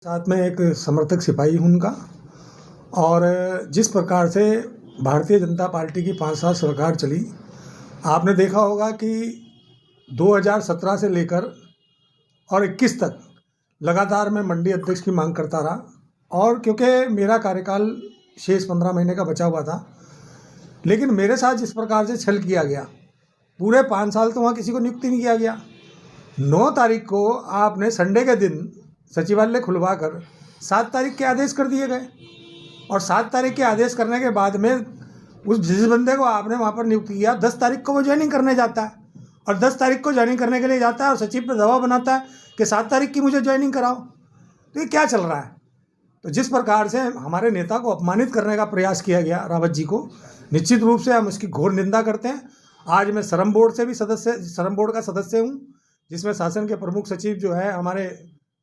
साथ में एक समर्थक सिपाही हूँ उनका। और जिस प्रकार से भारतीय जनता पार्टी की 5 साल सरकार चली, आपने देखा होगा कि 2017 से लेकर और 21 तक लगातार मैं मंडी अध्यक्ष की मांग करता रहा। और क्योंकि मेरा कार्यकाल शेष 15 महीने का बचा हुआ था, लेकिन मेरे साथ जिस प्रकार से छल किया गया, पूरे 5 साल तो वहाँ किसी को नियुक्ति नहीं किया गया। 9 तारीख को आपने संडे के दिन सचिवालय खुलवा कर 7 तारीख के आदेश कर दिए गए। और 7 तारीख के आदेश करने के बाद में उस जिस बंदे को आपने वहाँ पर नियुक्त किया, 10 तारीख को वो ज्वाइनिंग करने जाता है। और 10 तारीख को ज्वाइनिंग करने के लिए जाता है और सचिव पर दबाव बनाता है कि 7 तारीख की मुझे ज्वाइनिंग कराओ। तो ये क्या चल रहा है? तो जिस प्रकार से हमारे नेता को अपमानित करने का प्रयास किया गया रावत जी को, निश्चित रूप से हम उसकी घोर निंदा करते हैं। आज मैं श्रम बोर्ड का सदस्य हूँ, जिसमें शासन के प्रमुख सचिव जो है हमारे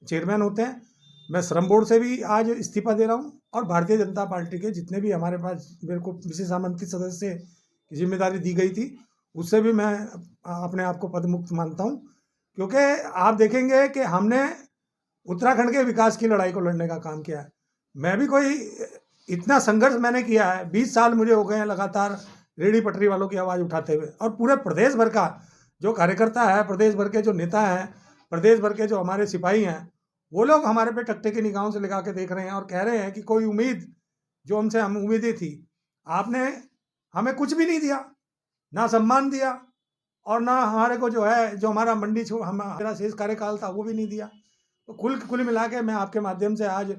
चेयरमैन होते हैं। मैं श्रम बोर्ड से भी आज इस्तीफा दे रहा हूँ। और भारतीय जनता पार्टी के जितने भी हमारे पास मेरे को विशेष आमंत्रित सदस्य की जिम्मेदारी दी गई थी, उससे भी मैं अपने आप को पदमुक्त मानता हूँ। क्योंकि आप देखेंगे कि हमने उत्तराखंड के विकास की लड़ाई को लड़ने का काम किया है। मैं भी कोई इतना संघर्ष मैंने किया है, 20 साल मुझे हो गए हैं लगातार रेहड़ी पटरी वालों की आवाज़ उठाते हुए। और पूरे प्रदेश भर का जो कार्यकर्ता है, प्रदेश भर के जो नेता हैं, प्रदेश भर के जो हमारे सिपाही हैं, वो लोग हमारे पे टकटे की निगाहों से लगा के देख रहे हैं और कह रहे हैं कि कोई उम्मीद जो हमसे हम उम्मीदें थी, आपने हमें कुछ भी नहीं दिया, ना सम्मान दिया और ना हमारे को जो है जो हमारा मंडी हमारा शेष कार्यकाल था वो भी नहीं दिया। तो कुल मिला के मैं आपके माध्यम से आज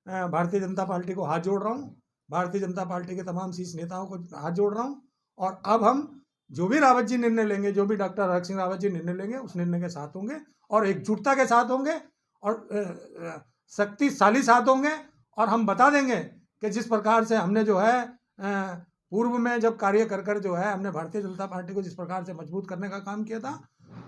भारतीय जनता पार्टी को हाथ जोड़ रहा हूँ, भारतीय जनता पार्टी के तमाम शीर्ष नेताओं को हाथ जोड़ रहा हूँ। और अब हम जो भी रावत जी निर्णय लेंगे, जो भी डॉक्टर हरक सिंह रावत जी निर्णय लेंगे, उस निर्णय के साथ होंगे और एकजुटता के साथ होंगे और शक्तिशाली साथ होंगे। और हम बता देंगे कि जिस प्रकार से हमने जो है पूर्व में जब कार्य कर कर जो है हमने भारतीय जनता पार्टी को जिस प्रकार से मजबूत करने का काम किया था,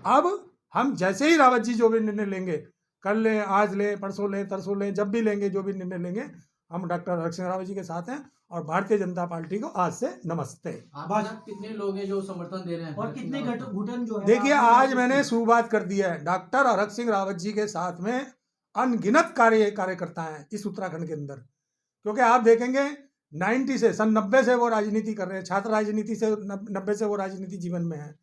अब हम जैसे ही रावत जी जो भी निर्णय लेंगे, कल लें, आज लें, परसों लें, तरसों लें, जब भी लेंगे, जो भी निर्णय लेंगे, हम डॉक्टर हरक सिंह रावत जी के साथ हैं। और भारतीय जनता पार्टी को आज से नमस्ते। कितने लोग हैं जो समर्थन दे रहे हैं और कितने घुटन जो है? देखिए, आज मैंने शुरुआत कर दी है। डॉक्टर हरक सिंह रावत जी के साथ में अनगिनत कार्यकर्ता हैं इस उत्तराखंड के अंदर। क्योंकि आप देखेंगे 90 से सन 90 से वो राजनीति कर रहे हैं, छात्र राजनीति से 90 से वो राजनीति जीवन में है।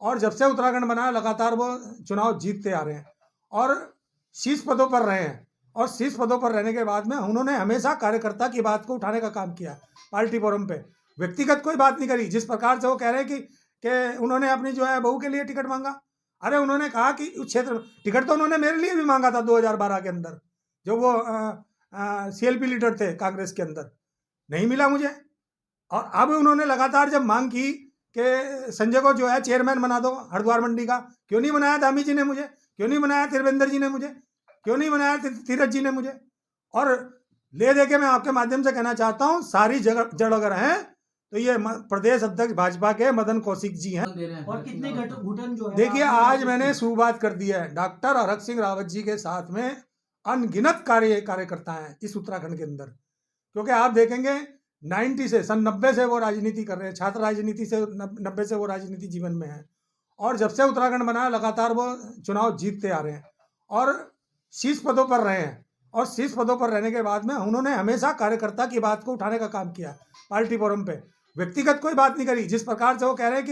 और जब से उत्तराखंड बना लगातार वो चुनाव जीतते आ रहे हैं और शीर्ष पदों पर रहे हैं। और शीर्ष पदों पर रहने के बाद में उन्होंने हमेशा कार्यकर्ता की बात को उठाने का काम किया पार्टी फोरम पे, व्यक्तिगत कोई बात नहीं करी। जिस प्रकार से वो कह रहे हैं कि उन्होंने अपनी जो है बहू के लिए टिकट मांगा, अरे उन्होंने कहा कि उस क्षेत्र टिकट तो उन्होंने मेरे लिए भी मांगा था 2012 के अंदर, जो वो CLP लीडर थे कांग्रेस के अंदर, नहीं मिला मुझे। और अब उन्होंने लगातार जब मांग की कि संजय को जो है चेयरमैन बना दो हरिद्वार मंडी का, क्यों नहीं बनाया धामी जी ने मुझे, क्यों नहीं बनाया त्रिवेंद्र जी ने मुझे, क्यों नहीं बनाया तीरथ जी ने मुझे। और ले दे के मैं आपके माध्यम से कहना चाहता हूँ, सारी जड़ अगर हैं तो ये प्रदेश अध्यक्ष भाजपा के मदन कौशिक जी हैं। और कितने घुटन जो है? देखिए, आज मैंने शुरुआत कर दी है। डॉक्टर हरक सिंह रावत जी के साथ में अनगिनत कार्यकर्ता हैं इस उत्तराखंड के अंदर। क्योंकि आप देखेंगे 90 से सन 90 से वो राजनीति कर रहे हैं, छात्र राजनीति से 90 से वो राजनीति जीवन में है। और जब से उत्तराखंड बना लगातार वो चुनाव जीतते आ रहे हैं और शीर्ष पदों पर रहे हैं। और शीर्ष पदों पर रहने के बाद में उन्होंने हमेशा कार्यकर्ता की बात को उठाने का काम किया पार्टी फोरम पे, व्यक्तिगत कोई बात नहीं करी। जिस प्रकार से वो कह रहे हैं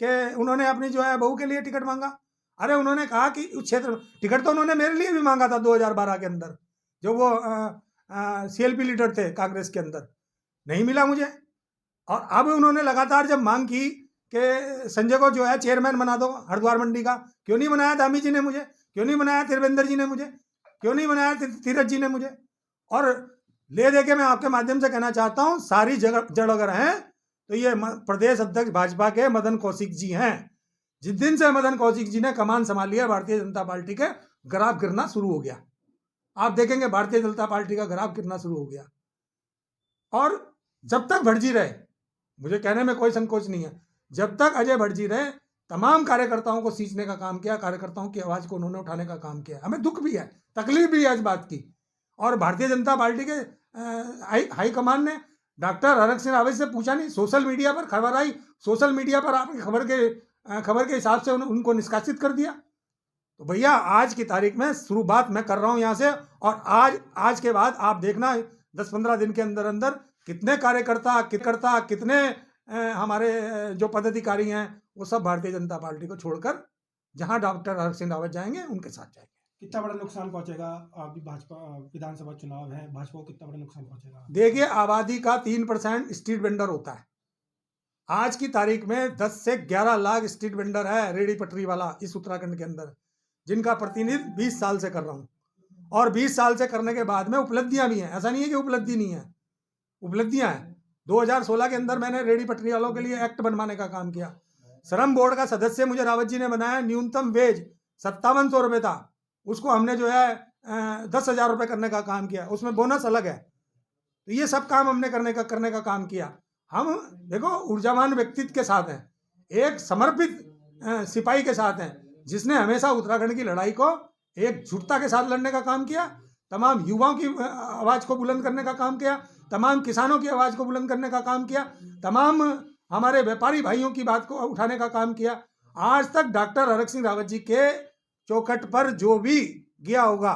कि उन्होंने अपनी जो है बहू के लिए टिकट मांगा, अरे उन्होंने कहा कि उस क्षेत्र टिकट तो उन्होंने मेरे लिए भी मांगा था 2012 के अंदर, जो वो CLP लीडर थे कांग्रेस के अंदर, नहीं मिला मुझे। और अब उन्होंने लगातार जब मांग की कि संजय को जो है चेयरमैन बना दो हरिद्वार मंडी का, क्यों नहीं बनाया धामी जी ने मुझे, क्यों नहीं बनाया त्रिवेंद्र जी ने मुझे, क्यों नहीं बनाया तीरथ जी ने मुझे। और ले दे के मैं आपके माध्यम से कहना चाहता हूँ, सारी जड़ अगर हैं तो ये प्रदेश अध्यक्ष भाजपा के मदन कौशिक जी हैं। जिस दिन से मदन कौशिक जी ने कमान संभाली है, भारतीय जनता पार्टी के ग्राफ गिरना शुरू हो गया। आप देखेंगे भारतीय जनता पार्टी का ग्राफ गिरना शुरू हो गया। और जब तक भटजी रहे, मुझे कहने में कोई संकोच नहीं है, जब तक अजय भटजी रहे, तमाम कार्यकर्ताओं को सींचने का काम किया, कार्यकर्ताओं की आवाज़ को उन्होंने उठाने का काम किया। हमें दुख भी है, तकलीफ भी है इस बात की। और भारतीय जनता पार्टी के हाईकमान ने डॉक्टर हरक सिंह रावत से पूछा नहीं, सोशल मीडिया पर खबर आई, सोशल मीडिया पर आपकी खबर के हिसाब से उनको निष्कासित कर दिया। तो भैया आज की तारीख में शुरुआत मैं कर रहा हूँ यहाँ से, और आज के बाद आप देखना 10-15 दिन के अंदर अंदर कितने कार्यकर्ता कितने हमारे जो पदाधिकारी हैं वो सब भारतीय जनता पार्टी को छोड़कर जहां डॉक्टर हरक सिंह रावत जाएंगे उनके साथ जाएंगे। कितना बड़ा नुकसान पहुंचेगा? अभी भाजपा विधानसभा चुनाव है, भाजपा को कितना बड़ा नुकसान पहुंचेगा? देखिए, आबादी का 3% स्ट्रीट वेंडर होता है। आज की तारीख में 10 से 11 लाख स्ट्रीट वेंडर है, रेडी पटरी वाला, इस उत्तराखंड के अंदर, जिनका प्रतिनिधित्व 20 साल से कर रहा हूँ। और 20 साल से करने के बाद में उपलब्धियां भी हैं, ऐसा नहीं है कि उपलब्धि नहीं है, उपलब्धियां हैं। 2016 के अंदर मैंने रेडी पटरी वालों के लिए एक्ट बनवाने का काम किया। श्रम बोर्ड का सदस्य मुझे रावत जी ने बनाया। न्यूनतम वेज 5700 रुपये था, उसको हमने जो है 10,000 रुपये करने का काम किया, उसमें बोनस अलग है। तो ये सब काम हमने करने का काम किया। हम देखो ऊर्जावान व्यक्तित्व के साथ हैं, एक समर्पित सिपाही के साथ हैं, जिसने हमेशा उत्तराखंड की लड़ाई को एकजुटता के साथ लड़ने का काम किया, तमाम युवाओं की आवाज़ को बुलंद करने का काम किया, तमाम किसानों की आवाज़ को बुलंद करने का काम किया, तमाम हमारे व्यापारी भाइयों की बात को उठाने का काम किया। आज तक डॉक्टर हरक सिंह रावत जी के चौखट पर जो भी गया होगा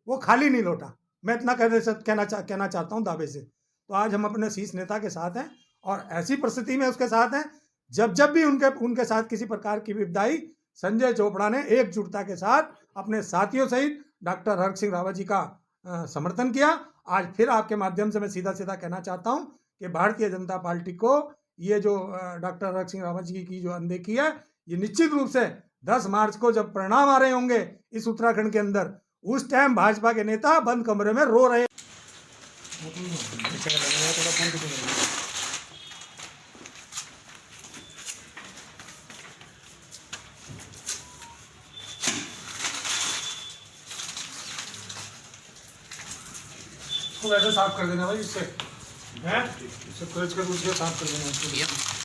वो खाली नहीं लौटा, मैं इतना कहना चाहता हूँ दावे से। तो आज हम अपने शीर्ष नेता के साथ हैं, और ऐसी परिस्थिति में उसके साथ हैं जब भी उनके साथ किसी प्रकार की विपदा आई, संजय चोपड़ा ने एकजुटता के साथ अपने साथियों सहित डॉक्टर हरक सिंह रावत जी का समर्थन किया। आज फिर आपके माध्यम से मैं सीधा कहना चाहता हूं कि भारतीय जनता पार्टी को ये जो डॉक्टर हरक सिंह रावत जी की जो अनदेखी है, ये निश्चित रूप से 10 मार्च को जब परिणाम आ रहे होंगे इस उत्तराखंड के अंदर, उस टाइम भाजपा के नेता बंद कमरे में रो रहे। इसको वैसे साफ कर देना भाई, इससे फ्रिज के दूसरे साफ कर देना।